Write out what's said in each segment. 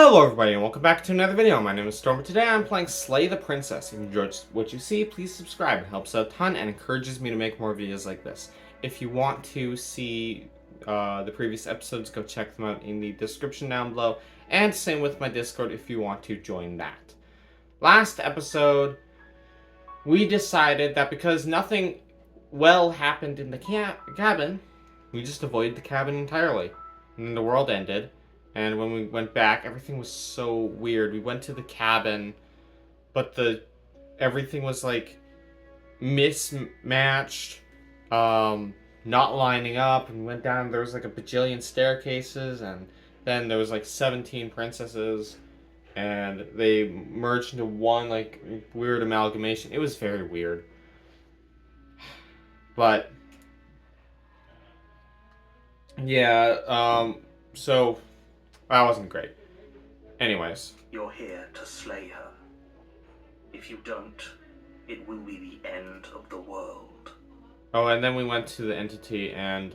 Hello everybody and welcome back to another video. My name is Storm. Today I'm playing Slay the Princess. If you enjoyed what you see, please subscribe. It helps out a ton and encourages me to make more videos like this. If you want to see the previous episodes, go check them out in the description down below. And same with my Discord if you want to join that. Last episode, we decided that because nothing well happened in the cabin, we just avoided the cabin entirely. And then the world ended. And when we went back, everything was so weird. We went to the cabin, but everything was like mismatched, not lining up. And we went down. There was like a bajillion staircases, and then there was like 17 princesses, and they merged into one like weird amalgamation. It was very weird, but yeah. So. That wasn't great. Anyways. You're here to slay her. If you don't, it will be the end of the world. Oh, and then we went to the entity and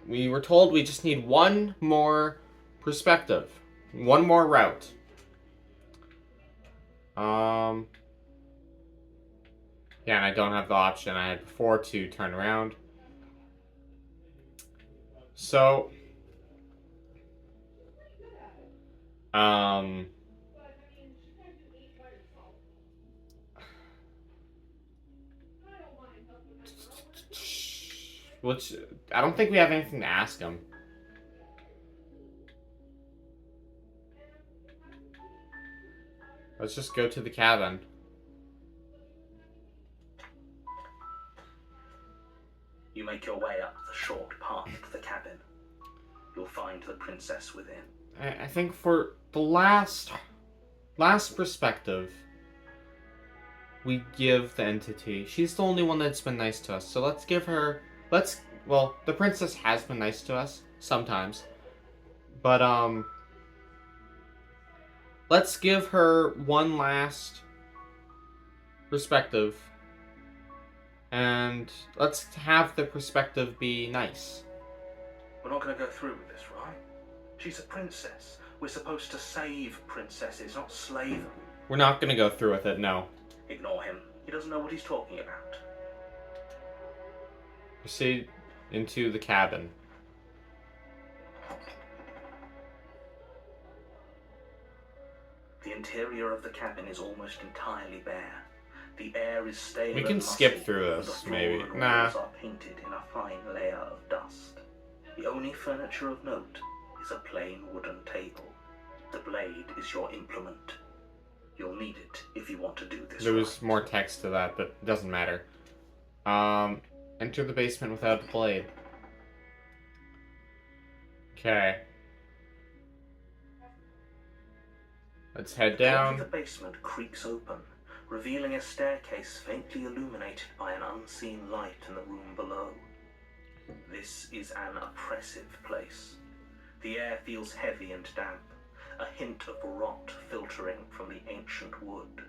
we were told we just need one more perspective. One more route. Yeah, and I don't have the option I had before to turn around. So... which I don't think we have anything to ask him. Let's just go to the cabin. You make your way up the short path to the cabin. You'll find the princess within. I think for the last perspective, we give the entity. She's the only one that's been nice to us, so let's give her. Well, the princess has been nice to us sometimes, but let's give her one last perspective, and let's have the perspective be nice. We're not going to go through with this, right? She's a princess. We're supposed to save princesses, not slay them. We're not going to go through with it, no. Ignore him. He doesn't know what he's talking about. Proceed into the cabin. The interior of the cabin is almost entirely bare. The air is stale. We can skip through this, maybe. Nah. The floor and walls are painted in a fine layer of dust. The only furniture of note is a plain wooden table. The blade is your implement. You'll need it if you want to do this. There was more text to that, but it doesn't matter. Enter the basement without the blade. Okay. Let's head down. The basement creaks open, revealing a staircase faintly illuminated by an unseen light in the room below. This is an oppressive place. The air feels heavy and damp, a hint of rot filtering from the ancient wood.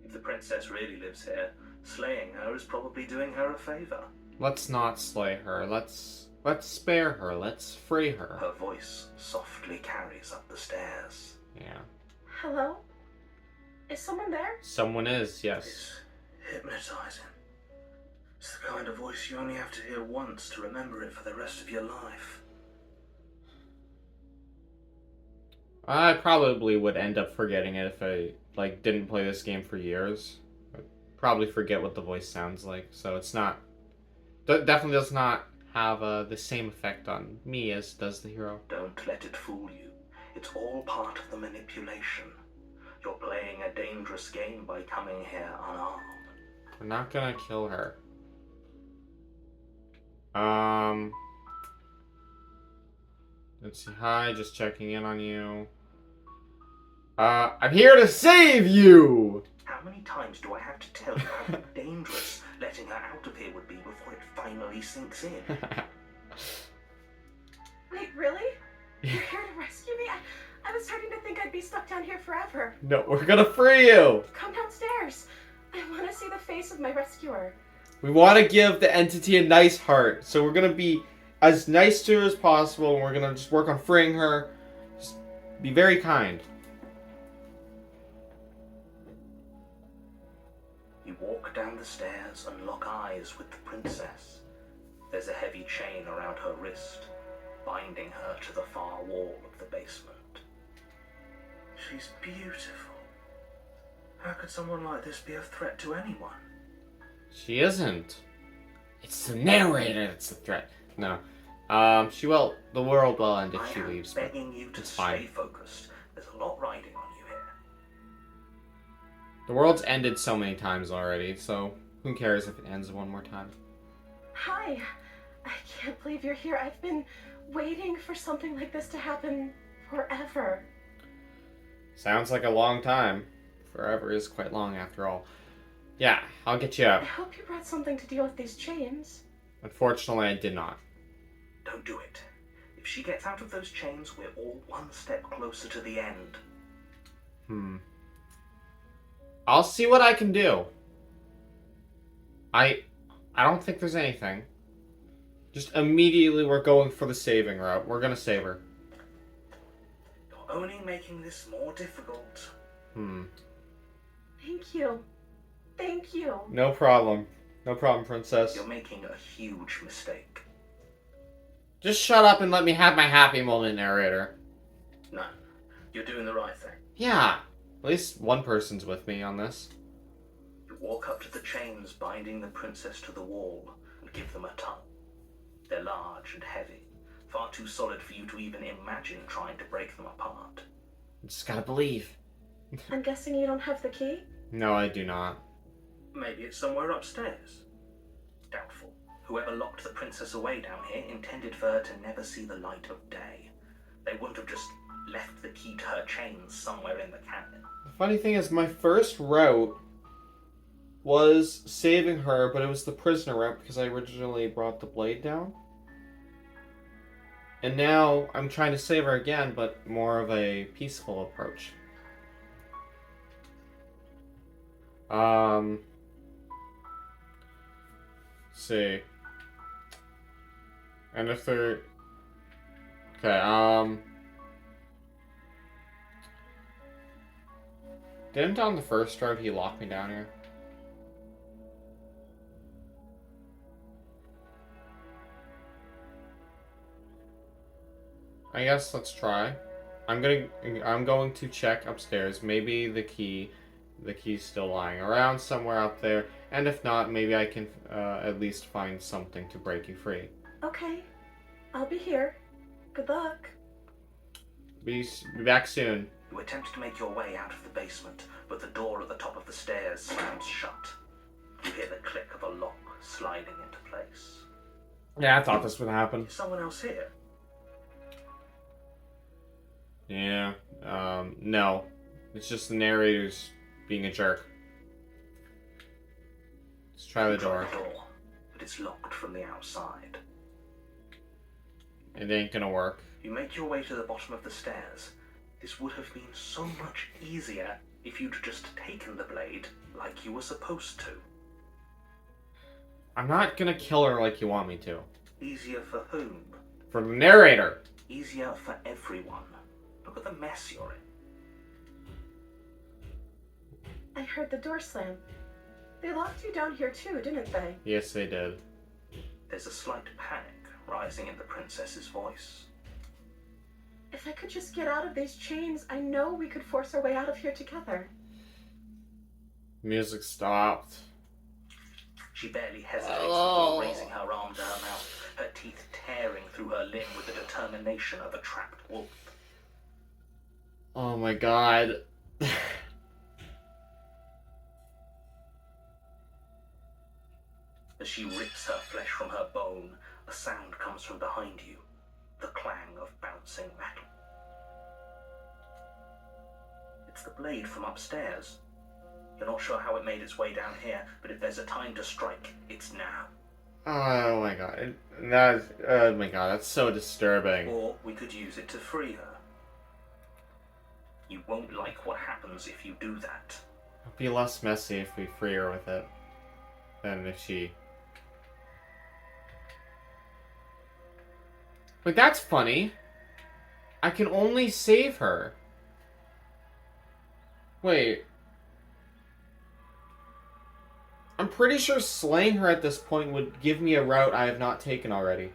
If the princess really lives here, slaying her is probably doing her a favor. Let's not slay her. Let's spare her. Let's free her. Her voice softly carries up the stairs. Yeah. Hello? Is someone there? Someone is, yes. It's hypnotizing. It's the kind of voice you only have to hear once to remember it for the rest of your life. I probably would end up forgetting it if I didn't play this game for years. I'd probably forget what the voice sounds like, so it's not... definitely does not have the same effect on me as does the hero. Don't let it fool you. It's all part of the manipulation. You're playing a dangerous game by coming here unarmed. We're not gonna kill her. Let's see. Hi, just checking in on you. I'm here to save you! How many times do I have to tell you how dangerous letting her out of here would be before it finally sinks in? Wait, really? You're here to rescue me? I was starting to think I'd be stuck down here forever. No, we're gonna free you! Come downstairs. I want to see the face of my rescuer. We want to give the entity a nice heart, so we're gonna be as nice to her as possible, and we're gonna just work on freeing her. Just Be very kind. You walk down the stairs and lock eyes with the princess. There's a heavy chain around her wrist, binding her to the far wall of the basement. She's beautiful. How could someone like this be a threat to anyone? She isn't. It's the narrator that's the threat. No. The world will end if she leaves, I am but begging you to it's stay fine. focused. There's a lot riding on you here. The world's ended so many times already, so who cares if it ends one more time? Hi. I can't believe you're here. I've been waiting for something like this to happen forever. Sounds like a long time. Forever is quite long after all. Yeah, I'll get you I up. hope you brought something to deal with these chains. Unfortunately, I did not. Don't do it. If she gets out of those chains, we're all one step closer to the end. I'll see what I can do. I don't think there's anything. Just immediately we're going for the saving route. We're gonna save her. You're only making this more difficult. Thank you. Thank you. No problem. No problem, princess. You're making a huge mistake. Just shut up and let me have my happy moment, narrator. No, you're doing the right thing. Yeah. At least one person's with me on this. You walk up to the chains binding the princess to the wall and give them a tug. They're large and heavy, far too solid for you to even imagine trying to break them apart. You just gotta believe. I'm guessing you don't have the key? No, I do not. Maybe it's somewhere upstairs. Doubtful. Whoever locked the princess away down here intended for her to never see the light of day. They wouldn't have just left the key to her chains somewhere in the canyon. The funny thing is, my first route was saving her, but it was the prisoner route because I originally brought the blade down. And now I'm trying to save her again, but more of a peaceful approach. Let's see. And if they're... Okay, Didn't on the first road he lock me down here? I guess let's try. I'm going to check upstairs. Maybe the key's still lying around somewhere up there, and if not, maybe I can at least find something to break you free. Okay. I'll be here. Good luck. Be back soon. You attempt to make your way out of the basement, but the door at the top of the stairs slams shut. You hear the click of a lock sliding into place. Yeah, I thought this would happen. Is someone else here? Yeah, no. It's just the narrator's being a jerk. Let's try the door. But it's locked from the outside. It ain't gonna work. You make your way to the bottom of the stairs. This would have been so much easier if you'd just taken the blade like you were supposed to. I'm not gonna kill her like you want me to. Easier for whom? For the narrator! Easier for everyone. Look at the mess you're in. I heard the door slam. They locked you down here too, didn't they? Yes, they did. There's a slight panic rising in the princess's voice. If I could just get out of these chains, I know we could force our way out of here together. Music stopped. She barely hesitates before raising her arm to her mouth, her teeth tearing through her limb with the determination of a trapped wolf. Oh my god. As she rips her flesh from her bone, a sound comes from behind you, the clang of bouncing metal. It's the blade from upstairs. You're not sure how it made its way down here, but if there's a time to strike, it's now. Oh my god. Oh my god, that's so disturbing. Or we could use it to free her. You won't like what happens if you do that. It'll be less messy if we free her with it than if she... Like, that's funny. I can only save her. Wait. I'm pretty sure slaying her at this point would give me a route I have not taken already.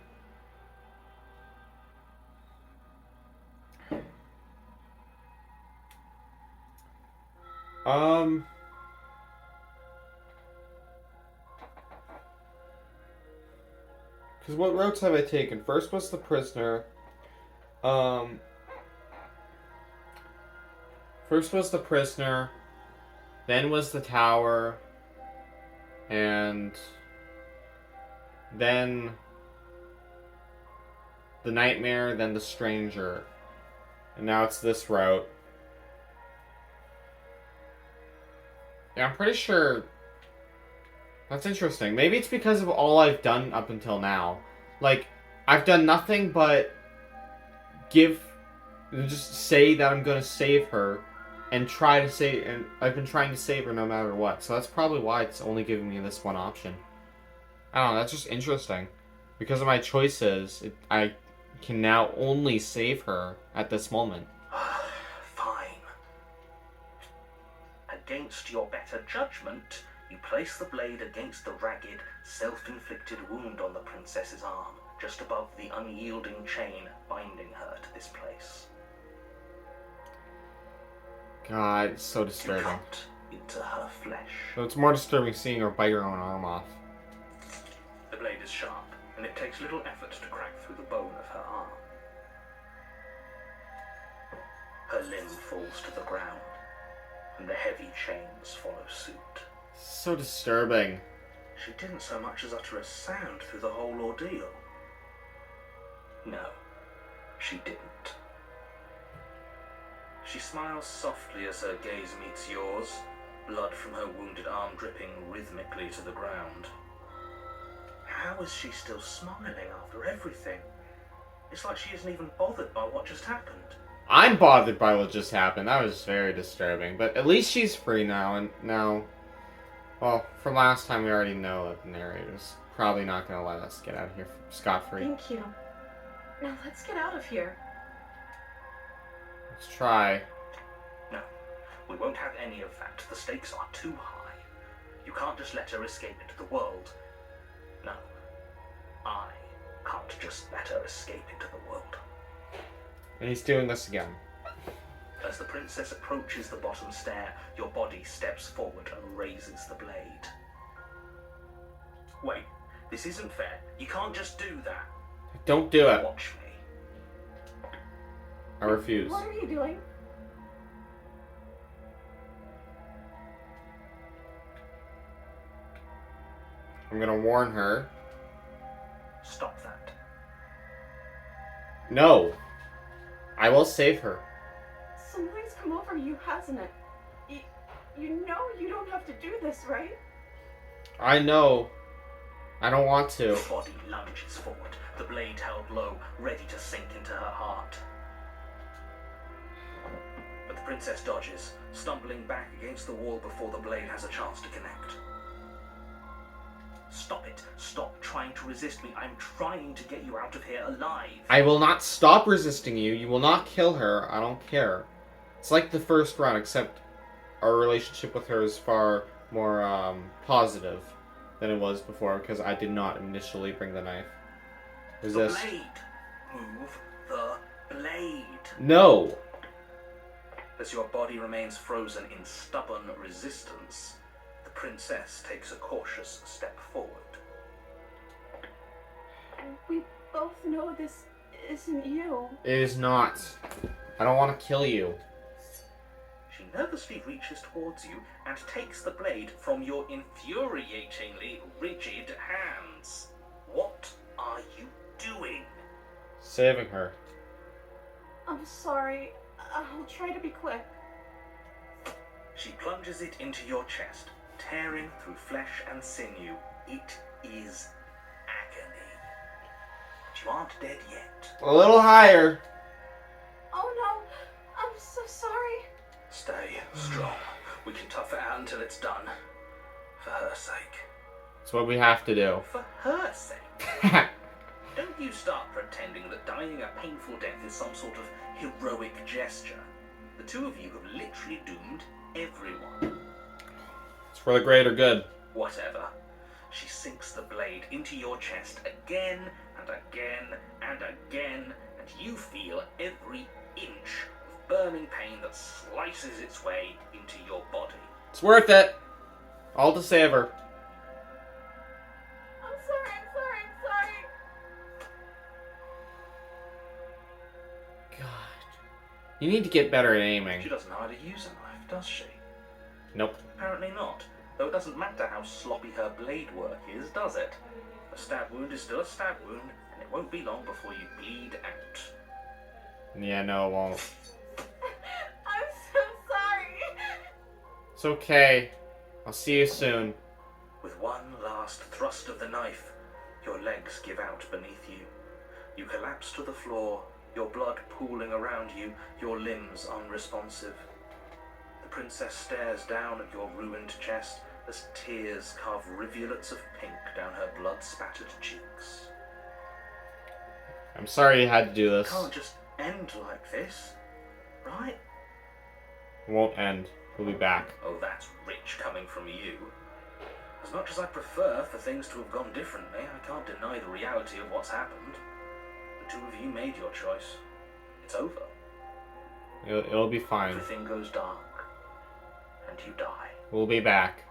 Because what routes have I taken? First was the prisoner. First was the prisoner. Then was the tower. And then the nightmare, then the stranger. And now it's this route. Yeah, I'm pretty sure. That's interesting. Maybe it's because of all I've done up until now. Like, I've done nothing but just say that I'm gonna save her, and try to save, and I've been trying to save her no matter what. So that's probably why it's only giving me this one option. I don't know, that's just interesting. Because of my choices, I can now only save her at this moment. Fine. Against your better judgment, you place the blade against the ragged, self-inflicted wound on the princess's arm, just above the unyielding chain binding her to this place. God, it's so You disturbing. cut into her flesh. So it's more disturbing seeing her bite her own arm off. The blade is sharp, and it takes little effort to crack through the bone of her arm. Her limb falls to the ground, and the heavy chains follow suit. So disturbing. She didn't so much as utter a sound through the whole ordeal. No, she didn't. She smiles softly as her gaze meets yours, blood from her wounded arm dripping rhythmically to the ground. How is she still smiling after everything? It's like she isn't even bothered by what just happened. I'm bothered by what just happened. That was very disturbing. But at least she's free now, and now... Well, from last time we already know that the narrator's probably not going to let us get out of here scot-free. Thank you. Now let's get out of here. Let's try. No, we won't have any of that. The stakes are too high. You can't just let her escape into the world. No, I can't just let her escape into the world. And he's doing this again. As the princess approaches the bottom stair, your body steps forward and raises the blade. Wait, this isn't fair. You can't just do that. Don't do it. Watch me. I refuse. What are you doing? I'm gonna warn her. Stop that. No. I will save her. Something's come over you, hasn't it? You know you don't have to do this, right? I know. I don't want to. Your body lunges forward, the blade held low, ready to sink into her heart. But the princess dodges, stumbling back against the wall before the blade has a chance to connect. Stop it. Stop trying to resist me. I'm trying to get you out of here alive. I will not stop resisting you. You will not kill her. I don't care. It's like the first round, except our relationship with her is far more positive than it was before, because I did not initially bring the knife. Resist. The blade. Move the blade. No. As your body remains frozen in stubborn resistance, the princess takes a cautious step forward. We both know this isn't you. It is not. I don't want to kill you. She nervously reaches towards you and takes the blade from your infuriatingly rigid hands. What are you doing? Saving her. I'm sorry. I'll try to be quick. She plunges it into your chest, tearing through flesh and sinew. It is agony. But you aren't dead yet. A little higher. Oh no, I'm so sorry. Stay strong. We can tough it out until it's done. For her sake. That's what we have to do. For her sake. Don't you start pretending that dying a painful death is some sort of heroic gesture, the two of you have literally doomed everyone. It's for the greater good. Whatever. She sinks the blade into your chest again and again and again, and you feel every inch of burning pain that slices its way into your body. It's worth it. All to save her. I'm sorry. God. You need to get better at aiming. She doesn't know how to use a knife, does she? Nope. Apparently not. Though it doesn't matter how sloppy her blade work is, does it? A stab wound is still a stab wound, and it won't be long before you bleed out. Yeah, no, it won't. I'm so sorry. It's okay. I'll see you soon. With one last thrust of the knife, your legs give out beneath you. You collapse to the floor, your blood pooling around you, your limbs unresponsive. The princess stares down at your ruined chest as tears carve rivulets of pink down her blood-spattered cheeks. I'm sorry you had to do It this. can't just end like this, right? It won't end. We'll be back. Oh, that's rich coming from you. As much as I prefer for things to have gone differently, I can't deny the reality of what's happened. The two of you made your choice. It's over. It'll be fine. Everything goes dark, and you die. We'll be back.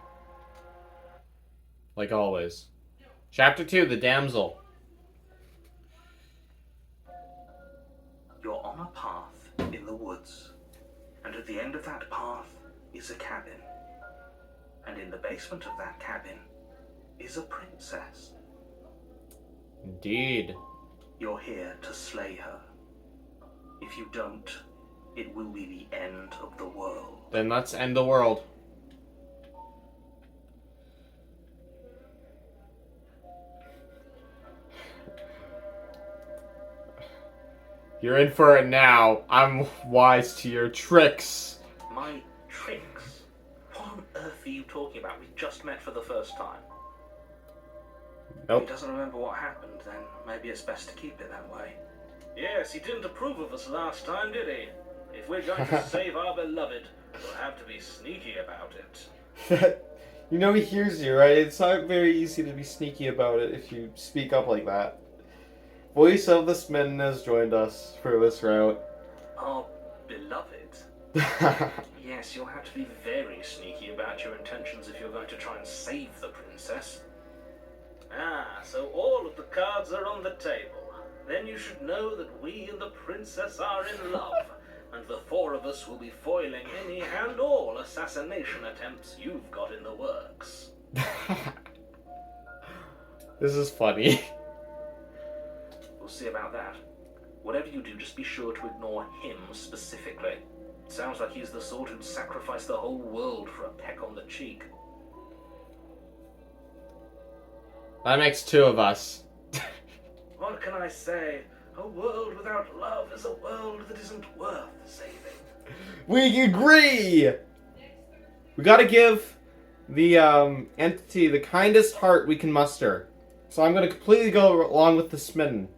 Like always. Chapter 2, The Damsel. You're on a path in the woods, and at the end of that path is a cabin. And in the basement of that cabin is a princess. Indeed. You're here to slay her. If you don't, it will be the end of the world. Then let's end the world. You're in for it now. I'm wise to your tricks. My tricks? What on earth are you talking about? We just met for the first time. If Nope. he doesn't remember what happened, then maybe it's best to keep it that way. Yes, he didn't approve of us last time, did he? If we're going to save our beloved, we'll have to be sneaky about it. You know he hears you, right? It's not very easy to be sneaky about it if you speak up like that. Voice of the smitten has joined us for this route. Our beloved? Yes, you'll have to be very sneaky about your intentions if you're going to try and save the princess. Ah, so all of the cards are on the table. Then you should know that we and the princess are in love, and the four of us will be foiling any and all assassination attempts you've got in the works. This is funny. We'll see about that. Whatever you do, just be sure to ignore him specifically. It sounds like he's the sort who'd sacrifice the whole world for a peck on the cheek. That makes two of us. What can I say? A world without love is a world that isn't worth saving. We agree! We gotta give the entity the kindest heart we can muster. So I'm gonna completely go along with the smitten.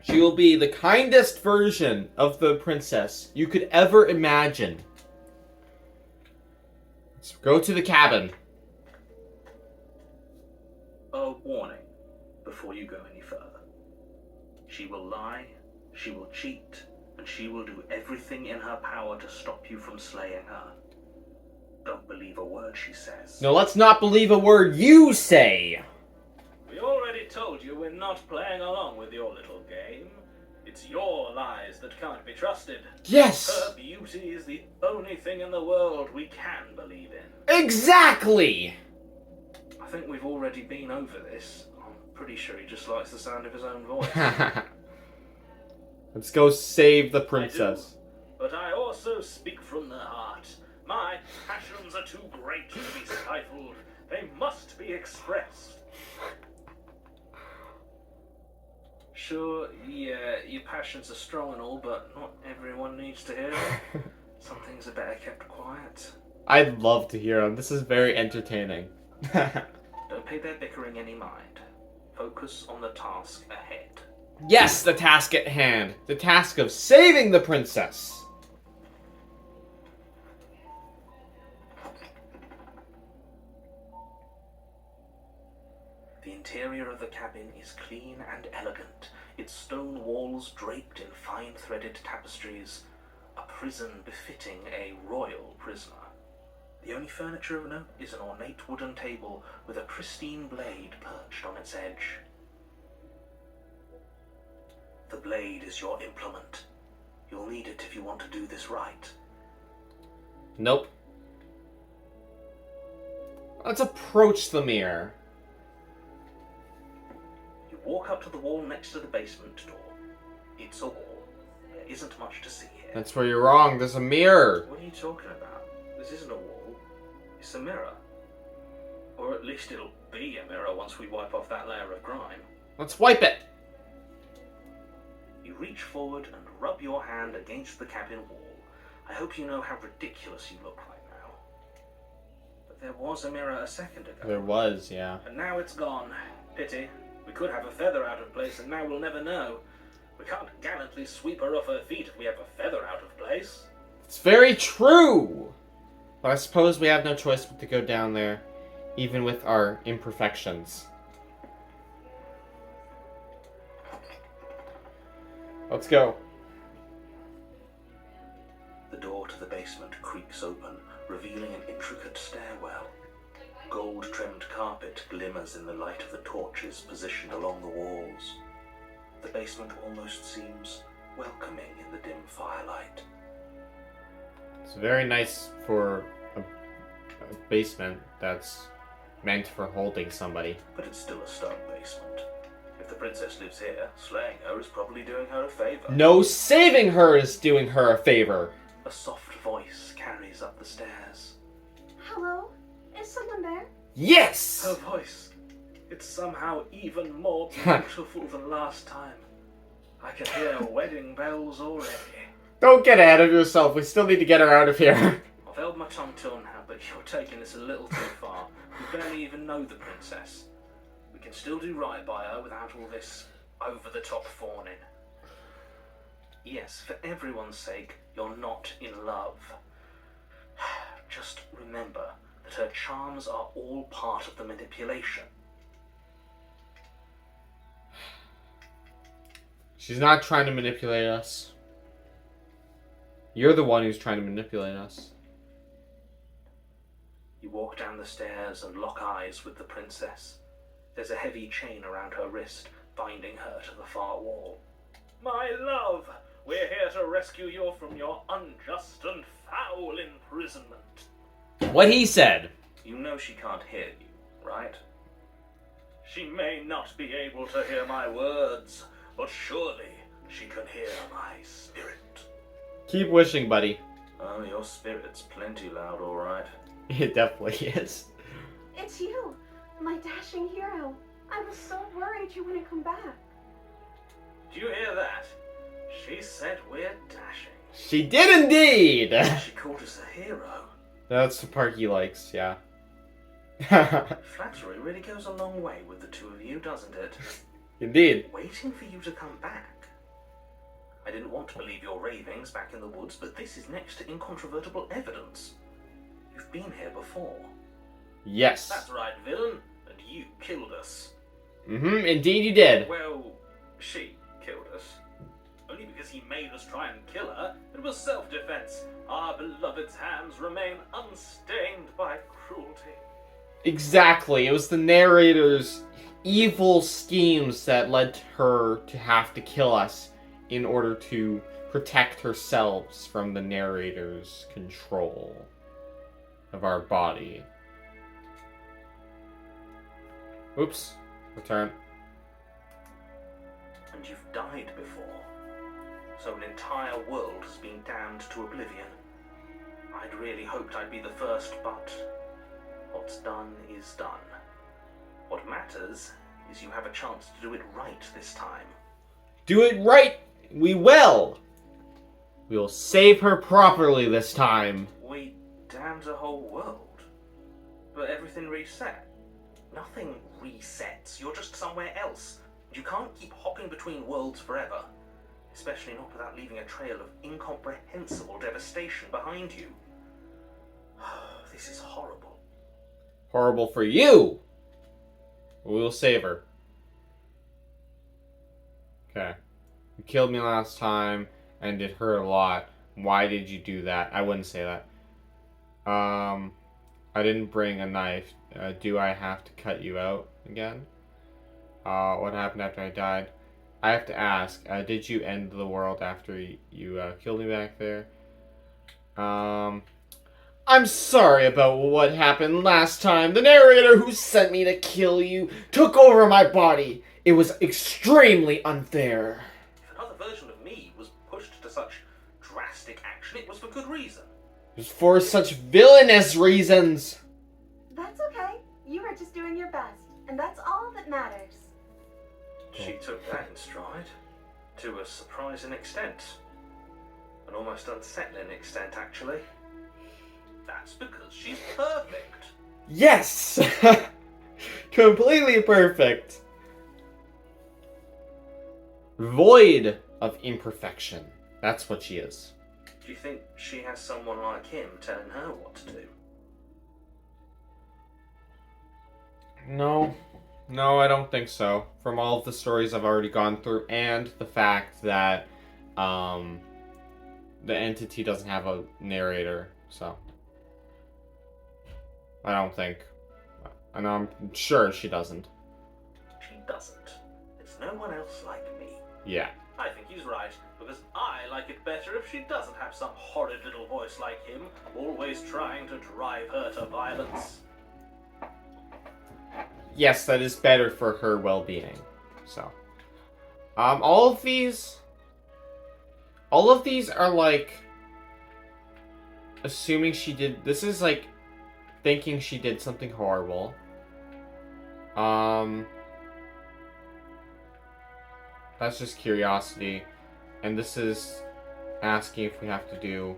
She will be the kindest version of the princess you could ever imagine. Let's go to the cabin. A warning before you go any further. She will lie, she will cheat, and she will do everything in her power to stop you from slaying her. Don't believe a word she says. No, let's not believe a word you say. We already told you we're not playing along with your little game. It's your lies that can't be trusted. Yes! Her beauty is the only thing in the world we can believe in. Exactly! I think we've already been over this. I'm pretty sure he just likes the sound of his own voice. Let's go save the princess. But I also speak from the heart. My passions are too great to be stifled. They must be expressed. Sure, yeah, your passions are strong and all, but not everyone needs to hear them. Some things are better kept quiet. I'd love to hear him. This is very entertaining. Don't pay their bickering any mind. Focus on the task ahead. Yes, the task at hand. The task of saving the princess. The interior of the cabin is clean and elegant, its stone walls draped in fine-threaded tapestries, a prison befitting a royal prisoner. The only furniture of note is an ornate wooden table with a pristine blade perched on its edge. The blade is your implement. You'll need it if you want to do this right. Nope. Let's approach the mirror. You walk up to the wall next to the basement door. It's a wall. There isn't much to see here. That's where you're wrong. There's a mirror. What are you talking about? This isn't a wall. It's a mirror. Or at least it'll be a mirror once we wipe off that layer of grime. Let's wipe it. You reach forward and rub your hand against the cabin wall. I hope you know how ridiculous you look right now. But there was a mirror a second ago. There was, yeah. And now it's gone. Pity. We could have a feather out of place and now we'll never know. We can't gallantly sweep her off her feet if we have a feather out of place. It's very true. But I suppose we have no choice but to go down there, even with our imperfections. Let's go. The door to the basement creaks open, revealing an intricate stairwell. Gold-trimmed carpet glimmers in the light of the torches positioned along the walls. The basement almost seems welcoming in the dim firelight. It's very nice for a basement that's meant for holding somebody. But it's still a stone basement. If the princess lives here, slaying her is probably doing her a favor. No, saving her is doing her a favor. A soft voice carries up the stairs. Hello? Is someone there? Yes! Her voice. It's somehow even more beautiful than last time. I can hear wedding bells already. Don't get ahead of yourself. We still need to get her out of here. I've held my tongue till now, but you're taking this a little too far. We barely even know the princess. We can still do right by her without all this over-the-top fawning. Yes, for everyone's sake, you're not in love. Just remember that her charms are all part of the manipulation. She's not trying to manipulate us. You're the one who's trying to manipulate us. You walk down the stairs and lock eyes with the princess. There's a heavy chain around her wrist, binding her to the far wall. My love, we're here to rescue you from your unjust and foul imprisonment. What he said. You know she can't hear you, right? She may not be able to hear my words, but surely she can hear my spirit. Keep wishing, buddy. Oh, your spirit's plenty loud, all right. It definitely is. It's you, my dashing hero. I was so worried you wouldn't come back. Do you hear that? She said we're dashing. She did indeed! She called us a hero. That's the part he likes, yeah. Flattery really goes a long way with the two of you, doesn't it? Indeed. Waiting for you to come back. I didn't want to believe your ravings back in the woods, but this is next to incontrovertible evidence. You've been here before. Yes. That's right, villain. And you killed us. Mm-hmm, indeed you did. Well, she killed us. Only because he made us try and kill her. It was self-defense. Our beloved's hands remain unstained by cruelty. Exactly. It was the narrator's evil schemes that led her to have to kill us in order to protect herself from the narrator's control of our body. Oops. Return. And you've died before. So an entire world has been damned to oblivion. I'd really hoped I'd be the first, but what's done is done. What matters is you have a chance to do it right this time. Do it right! We will! We will save her properly this time. We damned a whole world. But everything reset. Nothing resets. You're just somewhere else. You can't keep hopping between worlds forever. Especially not without leaving a trail of incomprehensible devastation behind you. This is horrible. Horrible for you! We'll save her. Okay. You killed me last time, and it hurt a lot. Why did you do that? I wouldn't say that. I didn't bring a knife. Do I have to cut you out again? What happened after I died? I have to ask, did you end the world after you killed me back there? I'm sorry about what happened last time. The narrator who sent me to kill you took over my body. It was extremely unfair. If another version of me was pushed to such drastic action, it was for good reason. It was for such villainous reasons. That's okay. You were just doing your best, and that's all that matters. She took that in stride, to a surprising extent. An almost unsettling extent, actually. That's because she's perfect. Yes! Completely perfect. Void of imperfection. That's what she is. Do you think she has someone like him telling her what to do? No. No, I don't think so. From all of the stories I've already gone through, and the fact that the entity doesn't have a narrator, so I don't think. And I'm sure she doesn't. She doesn't. There's no one else like me. Yeah. I think he's right, because I like it better if she doesn't have some horrid little voice like him, always trying to drive her to violence. Yes, that is better for her well-being. So, all of these are like assuming she did. This is like thinking she did something horrible. That's just curiosity, and this is asking if we have to do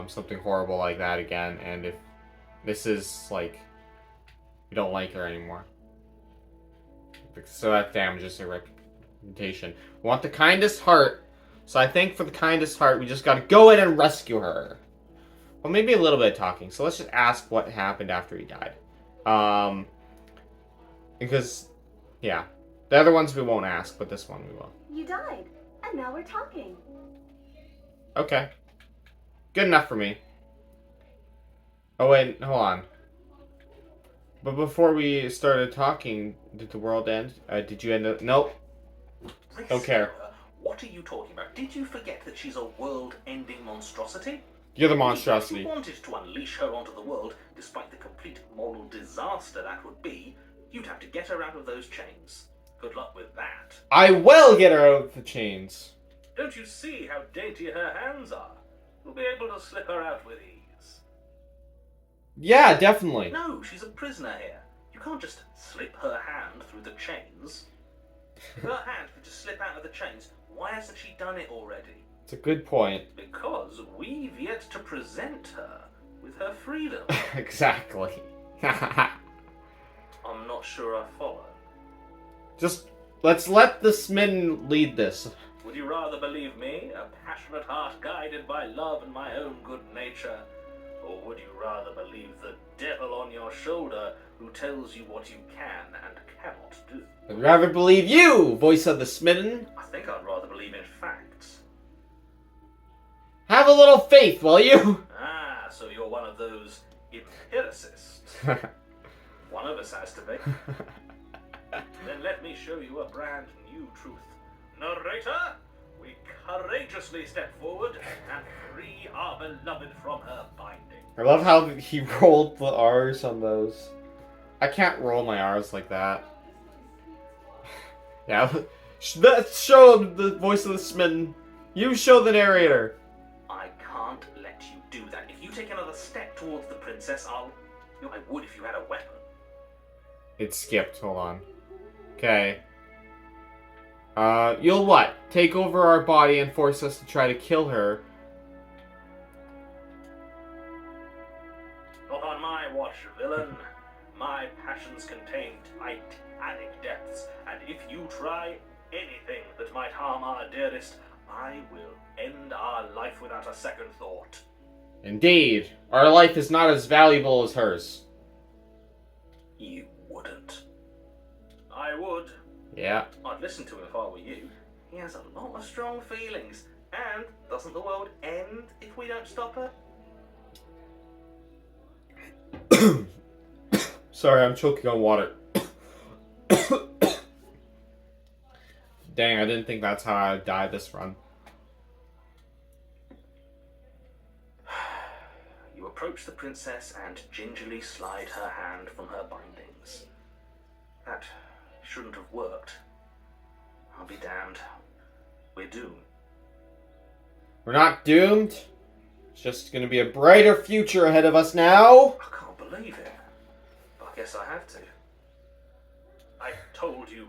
something horrible like that again, and if this is like we don't like her anymore. So that damages her reputation. We want the kindest heart. So I think for the kindest heart, we just gotta go in and rescue her. Well, maybe a little bit of talking. So let's just ask what happened after he died. Because, yeah. The other ones we won't ask, but this one we will. You died, and now we're talking. Okay. Good enough for me. Oh wait, hold on. But before we started talking, did the world end? Did you end up... Nope. Don't care. What are you talking about? Did you forget that she's a world-ending monstrosity? You're the monstrosity. If you wanted to unleash her onto the world, despite the complete moral disaster that would be, you'd have to get her out of those chains. Good luck with that. I will get her out of the chains. Don't you see how dainty her hands are? You'll be able to slip her out with ease. Yeah, definitely. No, she's a prisoner here. You can't just slip her hand through the chains. If her hand could just slip out of the chains, why hasn't she done it already? It's a good point. Because we've yet to present her with her freedom. Exactly. I'm not sure I follow. Just, let's let the smitten lead this. Would you rather believe me, a passionate heart guided by love and my own good nature? Or would you rather believe the devil on your shoulder who tells you what you can and cannot do? I'd rather believe you, voice of the smitten. I think I'd rather believe in facts. Have a little faith, will you? Ah, so you're one of those empiricists. One of us has to be. Then let me show you a brand new truth. Narrator, we courageously step forward and free our beloved from her binding. I love how he rolled the R's on those. I can't roll my R's like that. Yeah, let's show him the voice of the smitten. You show the narrator. I can't let you do that. If you take another step towards the princess, I would if you had a weapon. It skipped, hold on. Okay. You'll what? Take over our body and force us to try to kill her. Not on my watch, villain. My passion passions contain titanic depths, and if you try anything that might harm our dearest, I will end our life without a second thought. Indeed, our life is not as valuable as hers. You wouldn't. I would. Yeah. I'd listen to him if I were you. He has a lot of strong feelings. And doesn't the world end if we don't stop her? Sorry, I'm choking on water. Dang, I didn't think that's how I'd die this run. You approach the princess and gingerly slide her hand from her bindings. That shouldn't have worked. I'll be damned. We're doomed. We're not doomed. It's just gonna be a brighter future ahead of us now. I can't believe it. But I guess I have to. I told you,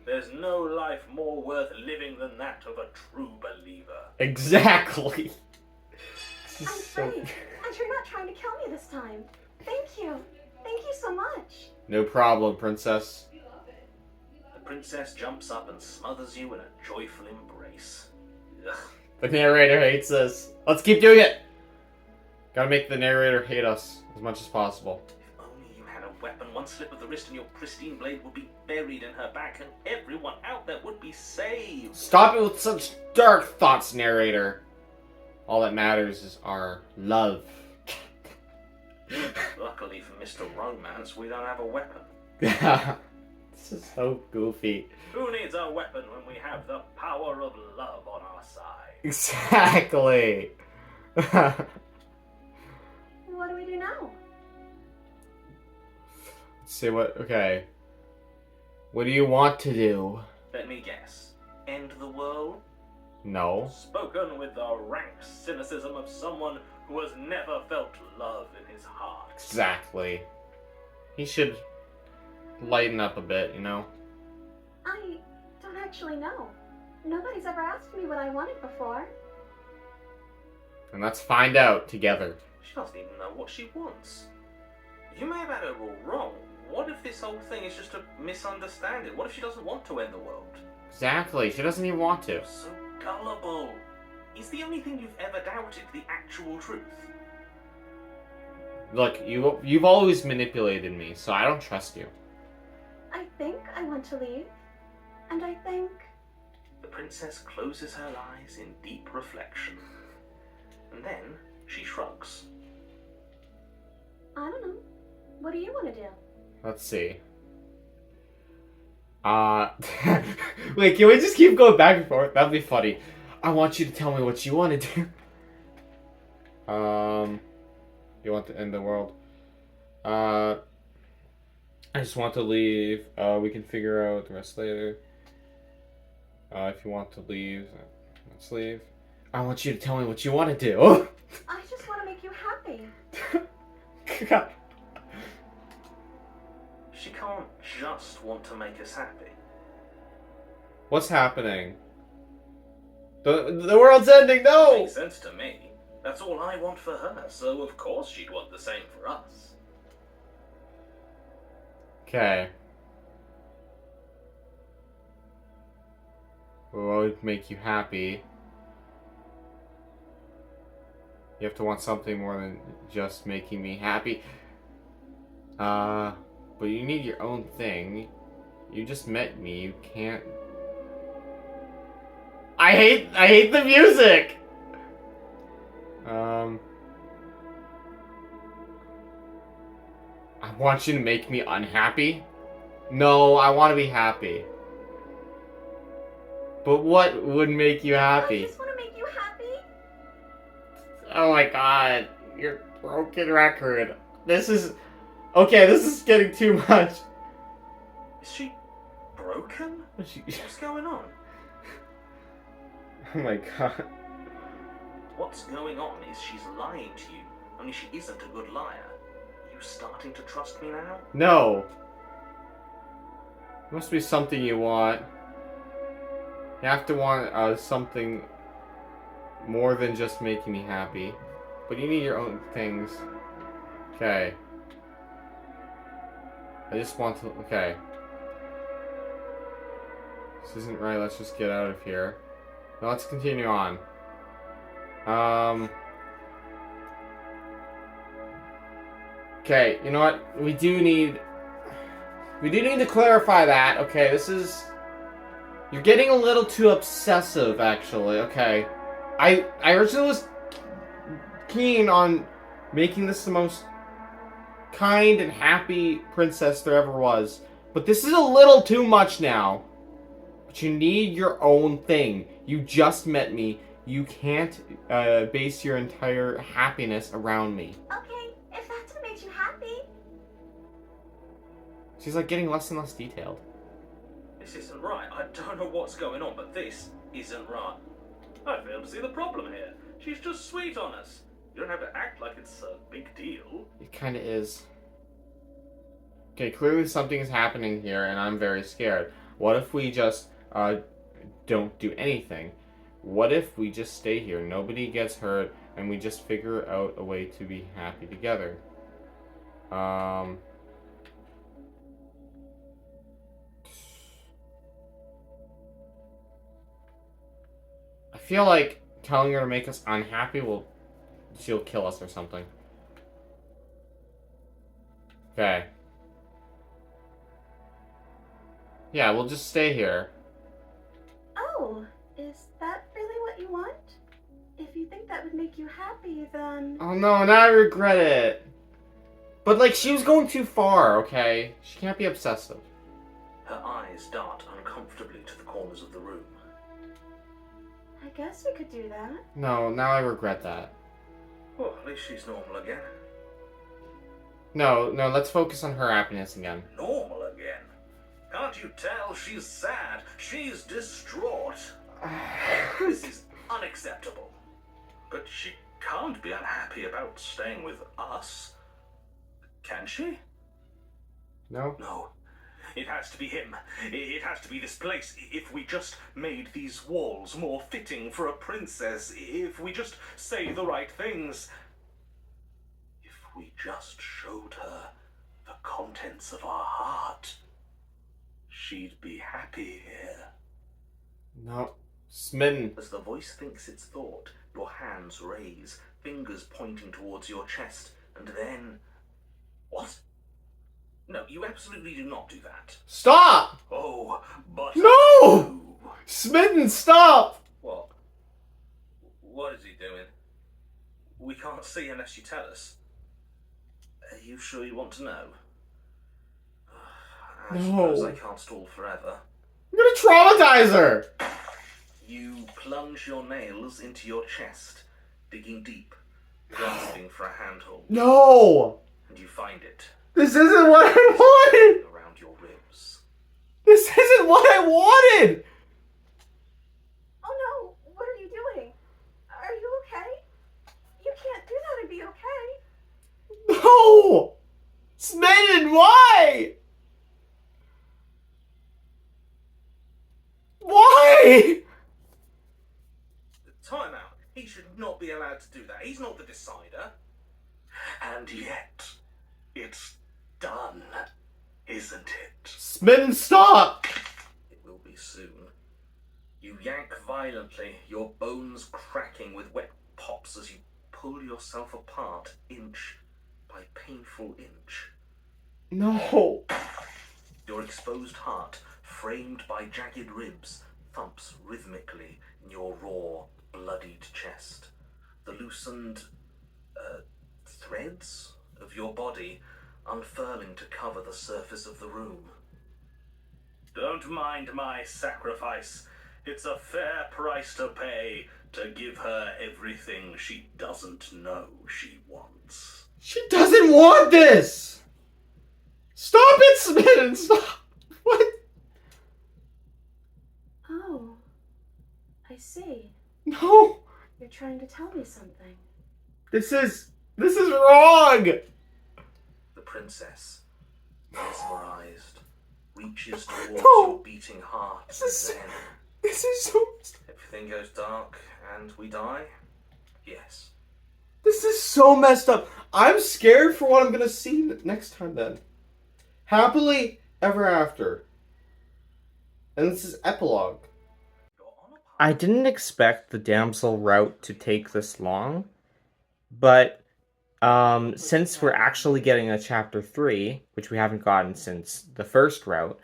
there's no life more worth living than that of a true believer. Exactly. I'm free, and you're not trying to kill me this time. Thank you. Thank you so much. No problem, princess. The princess jumps up and smothers you in a joyful embrace. Ugh. The narrator hates us. Let's keep doing it. Gotta make the narrator hate us as much as possible. If only you had a weapon, one slip of the wrist and your pristine blade would be buried in her back and everyone out there would be saved. Stop it with such dark thoughts, narrator. All that matters is our love. Luckily for Mr. Romance, we don't have a weapon. This is so goofy. Who needs a weapon when we have the power of love on our side? Exactly. What do we do now? Let's see what. Okay. What do you want to do? Let me guess. End the world? No. Spoken with the rank cynicism of someone who has never felt love in his heart. Exactly. He should lighten up a bit, you know? I don't actually know. Nobody's ever asked me what I wanted before. And let's find out together. She doesn't even know what she wants. You may have had her all wrong. What if this whole thing is just a misunderstanding? What if she doesn't want to end the world? Exactly. She doesn't even want to. So gullible. Is the only thing you've ever doubted the actual truth? Look, you've always manipulated me, so I don't trust you. I think I want to leave. And I think... The princess closes her eyes in deep reflection. And then she shrugs. I don't know. What do you want to do? Let's see. Wait, can we just keep going back and forth? That'd be funny. I want you to tell me what you want to do. You want to end the world? I just want to leave. We can figure out the rest later. If you want to leave, let's leave. I want you to tell me what you want to do. I just want to make you happy. She can't just want to make us happy. What's happening? The world's ending. No. Makes sense to me. That's all I want for her, so of course she'd want the same for us. Okay. What would make you happy? You have to want something more than just making me happy. But you need your own thing. You just met me. You can't. I hate the music. I want you to make me unhappy. No, I want to be happy. But what would make you happy? I just want to make you happy. Oh my god, your broken record. This is... Okay, this is getting too much. Is she broken? What's going on? Oh my god. What's going on is she's lying to you, only she isn't a good liar. Are you starting to trust me now? No. Must be something you want. You have to want something more than just making me happy. But you need your own things. Okay. I just want to... Okay. This isn't right. Let's just get out of here. Now let's continue on. Okay, you know what? We do need to clarify that. Okay, this is... You're getting a little too obsessive, actually. Okay. I originally was keen on making this the most kind and happy princess there ever was. But this is a little too much now. But you need your own thing. You just met me. You can't base your entire happiness around me. Okay, if that's what makes you happy. She's like getting less and less detailed. This isn't right. I don't know what's going on, but this isn't right. I fail to see the problem here. She's just sweet on us. You don't have to act like it's a big deal. It kind of is. Okay, clearly something is happening here, and I'm very scared. What if we just don't do anything? What if we just stay here, nobody gets hurt, and we just figure out a way to be happy together? I feel like telling her to make us unhappy she'll kill us or something. Okay. Yeah, we'll just stay here. Oh, is that really what you want? If you think that would make you happy, then... Oh no, now I regret it. But like, she was going too far, okay? She can't be obsessive. Her eyes dart uncomfortably to the corners of the room. I guess we could do that. No, now I regret that. Well, at least she's normal again. No, let's focus on her happiness again. Normal again? Can't you tell she's sad? She's distraught. This is unacceptable. But she can't be unhappy about staying with us. Can she? No? No. It has to be him. It has to be this place. If we just made these walls more fitting for a princess, if we just say the right things, if we just showed her the contents of our heart, she'd be happy here. No. Smitten. As the voice thinks its thought, your hands raise, fingers pointing towards your chest, and then... What? No, you absolutely do not do that. Stop! Oh, but... No! Smitten, stop! What? What is he doing? We can't see unless you tell us. Are you sure you want to know? I No. suppose I can't stall forever. I'm gonna traumatize her! You plunge your nails into your chest, digging deep, grasping for a handhold, No! and you find it. This isn't what I wanted! Around your ribs. This isn't what I wanted! Oh no, what are you doing? Are you okay? You can't do that and be okay. No! Smitten, why? Why? Time out. He should not be allowed to do that. He's not the decider. And yet, it's done, isn't it? Smitten, stop! It will be soon. You yank violently, your bones cracking with wet pops as you pull yourself apart inch by painful inch. No. Your exposed heart, framed by jagged ribs, thumps rhythmically in your raw, bloodied chest. The loosened threads of your body unfurling to cover the surface of the room. Don't mind my sacrifice. It's a fair price to pay to give her everything she doesn't know she wants. She doesn't want this! Stop it, Smitten! Stop! What? Oh, I see. No! You're trying to tell me something. This is wrong! The princess, mesmerized, reaches towards No. your beating heart, and then This is so... everything goes dark and we die? Yes. This is so messed up. I'm scared for what I'm gonna see next time then. Happily ever after. And this is epilogue. I didn't expect the damsel route to take this long, but since we're actually getting a chapter 3, which we haven't gotten since the first route,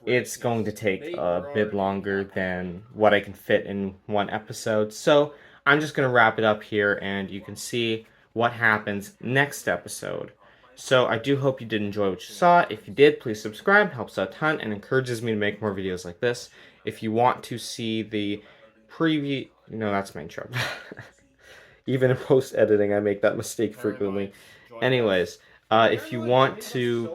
it's going to take a bit longer than what I can fit in one episode. So I'm just going to wrap it up here, and you can see what happens next episode. So I do hope you did enjoy what you saw. If you did, please subscribe. It helps out a ton and encourages me to make more videos like this. If you want to see the preview... No, that's my intro. Even in post-editing, I make that mistake frequently. Anyways, if you want to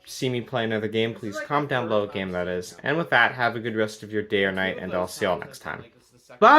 see me play another game, please comment down below what game that is. And with that, have a good rest of your day or night, and I'll see y'all next time. Bye!